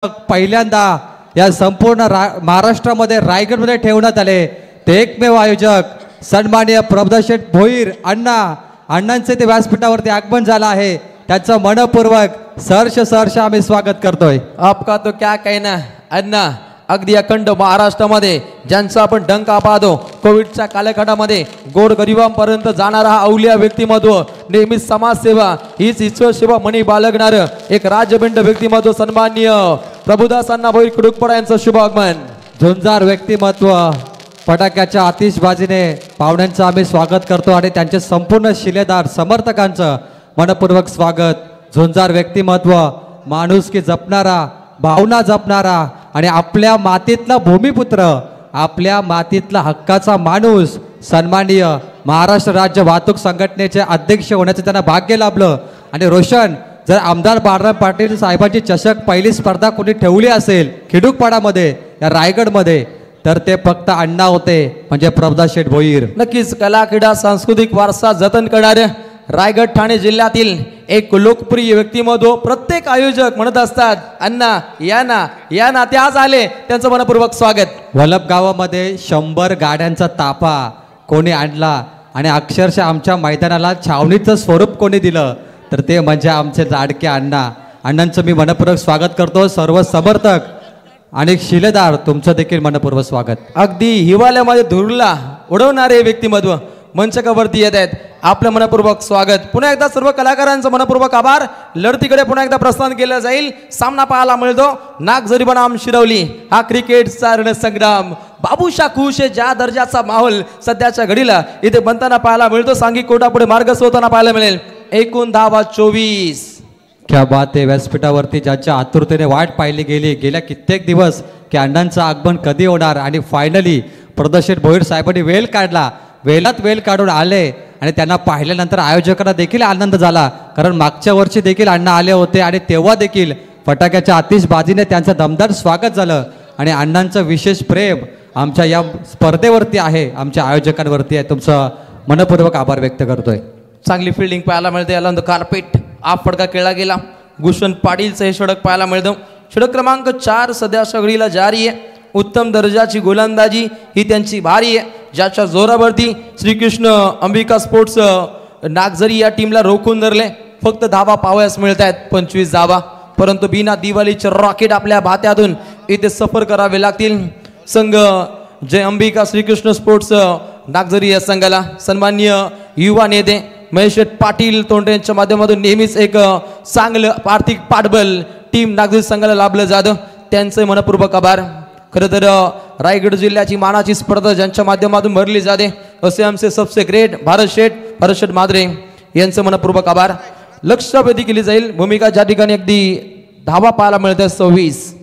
पहिल्यांदा या संपूर्ण महाराष्ट्रामध्ये रायगडमध्ये ठेवण्यात आले ते एकमेव आयोजक सन्माननीय प्रभुदास भोईर अण्णांचे ते व्यासपीठावरती आगमन झालं आहे। त्याचं मनपूर्वक सहर्ष आम्ही स्वागत करतोय। आपका तो क्या कहना अण्णा, अगदी अखंड महाराष्ट्रामध्ये ज्यांचा आपण डंका पाहतो, कोविडच्या कालखंडामध्ये गोरगरिबांपर्यंत जाणारा हा अवलिया व्यक्तिमत्व, नेहमीच समाजसेवा हीच ईश्वर सेवा मनी बाळगणार एक राजबिंड व्यक्तिमत्व सन्माननीय प्रभुदास अण्णा भोईर कुडुकपाडा यांचं शुभ आगमन। झुंजार व्यक्तिमत्व फटाक्याच्या आतिषबाजीने पाहुण्यांचं आम्ही स्वागत करतो आणि त्यांचे संपूर्ण शिलेदार समर्थकांचं मनपूर्वक स्वागत। झुंजार व्यक्तिमत्व माणुसकी जपणारा, भावना जपणारा आणि आपल्या मातीतला भूमिपुत्र, आपल्या मातीतला हक्काचा माणूस, सन्माननीय महाराष्ट्र राज्य वाहतूक संघटनेचे अध्यक्ष होण्याचे त्यांना भाग्य लाभलं। आणि रोशन, जर आमदार बाळाराम पाटील साहेबांची चषक पहिली स्पर्धा कोणी ठेवली असेल खिडूकपाडामध्ये या रायगडमध्ये, तर ते फक्त अण्णा होते, म्हणजे प्रभुदास भोईर। नक्कीच कला क्रीडा सांस्कृतिक वारसा जतन करणारे रायगड ठाणे जिल्ह्यातील एक लोकप्रिय व्यक्तिमत्व प्रत्येक आयोजक म्हणत असतात, अण्णा या ना ते आज आले, त्यांचं मनपूर्वक स्वागत। वलप गावामध्ये 100 गाड्यांचा ताफा कोणी आणला आणि अक्षरशः आमच्या मैदानाला छावणीचं स्वरूप कोणी दिलं, तर ते म्हणजे आमचे लाडके अण्णांचं मी मनपूर्वक स्वागत करतो। सर्व समर्थक आणि शिलेदार तुमचं देखील मनपूर्वक स्वागत। अगदी हिवाळ्यामध्ये धुरला उडवणारे व्यक्तिमत्व मंचकावरती येत आहेत, आपलं मनपूर्वक स्वागत। पुन्हा एकदा सर्व कलाकारांचं मनपूर्वक आभार। लढतीकडे पुन्हा एकदा प्रस्थान केलं जाईल। सामना पाहायला मिळतो नागझरी बनाम शिरवली, हा क्रिकेटचा रणसंग्राम। बाबूशा खुश, ज्या दर्जाचा माहोल सध्याच्या घडीला इथे बनताना पाहायला मिळतो, सांघिक कोर्टापुढे मार्ग होताना पाहायला मिळेल। एकूण धावा 24। क्या बात आहे। व्यासपीठावरती ज्याच्या आतुरतेने वाट पाहिली गेली गेल्या कित्येक दिवस की अण्णांचं आगमन कधी होणार, आणि फायनली प्रभुदास भोईर साहेबांनी वेळ काढला, वेळ काढून आले आणि त्यांना पाहिल्यानंतर आयोजकांना देखील आनंद झाला, कारण मागच्या वर्षी देखील अण्णा आले होते आणि तेव्हा देखील फटाक्याच्या आतिषबाजीने त्यांचं दमदार स्वागत झालं। आणि अण्णांचं विशेष प्रेम आमच्या या स्पर्धेवरती आहे, आमच्या आयोजकांवरती आहे। तुमचं मनपूर्वक आभार व्यक्त करतोय। चांगली फिल्डिंग पाहायला मिळते, याला कार्पेट आप फटका खेळला गेला। गुशन पाटीलचं हे षटक पाहायला मिळतं। षटक क्रमांक 4 सध्या सगळीला जारी आहे। उत्तम दर्जाची गोलंदाजी ही त्यांची भारी आहे, ज्याच्या जोरावरती श्रीकृष्ण अंबिका स्पोर्ट्स नागझरी या टीमला रोखून धरले। फक्त धावा पाहावयास मिळत आहेत 25 धावा, परंतु बिना दिवाळीचे रॉकेट आपल्या भात्यातून इथे सफर करावे लागतील। संघ जय अंबिका श्रीकृष्ण स्पोर्ट्स नागझरी या संघाला सन्माननीय युवा नेते महेश पाटील तोंडे यांच्या माध्यमातून नेहमीच एक चांगलं आर्थिक पाठबळ टीम नागझरी संघाला लाभलं जातं, त्यांचे मनपूर्वक आभार। खरं तर रायगड जिल्ह्याची मानाची स्पर्धा ज्यांच्या माध्यमातून भरली जाते असे आमचे सबसे ग्रेट भारत शेठ माद्रे यांचं मनपूर्वक आभार। लक्षवेधी केली जाईल भूमिका, ज्या ठिकाणी अगदी धावा पाहायला मिळते 26।